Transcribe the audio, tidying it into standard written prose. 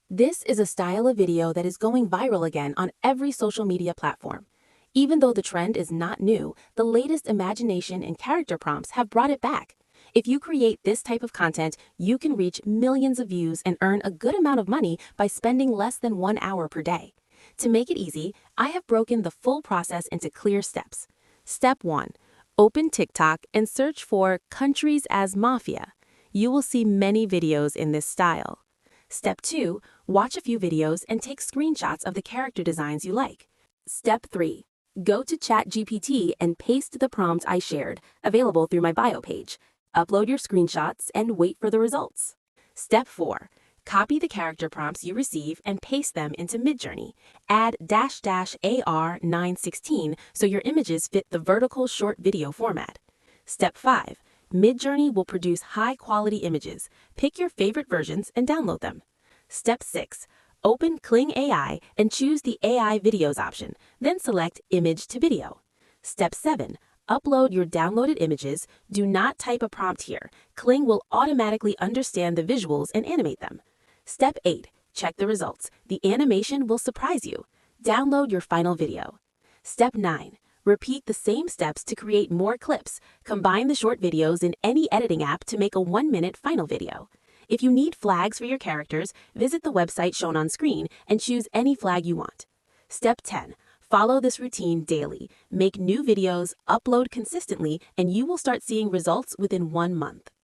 This is a style of video that is going viral again on every social media platform. Even though the trend is not new, the latest imagination and character prompts have brought it back. If you create this type of content, you can reach millions of views and earn a good amount of money by spending less than 1 hour per day. To make it easy, I have broken the full process into clear steps. Step 1. Open TikTok and search for countries as mafia. You will see many videos in this style. Step 2. Watch a few videos and take screenshots of the character designs you like. Step 3. Go to ChatGPT and paste the prompt I shared, available through my bio page. Upload your screenshots and wait for the results. Step 4. Copy the character prompts you receive and paste them into Midjourney. Add --AR916 so your images fit the vertical short video format. Step 5. Midjourney will produce high-quality images. Pick your favorite versions and download them. Step 6. Open Kling AI and choose the AI Videos option, then select Image to Video. Step 7. Upload your downloaded images. Do not type a prompt here. Kling will automatically understand the visuals and animate them. Step 8. Check the results. The animation will surprise you. Download your final video. Step 9. Repeat the same steps to create more clips. Combine the short videos in any editing app to make a 1-minute final video. If you need flags for your characters, visit the website shown on screen and choose any flag you want. Step 10. Follow this routine daily. Make new videos, upload consistently, and you will start seeing results within 1 month.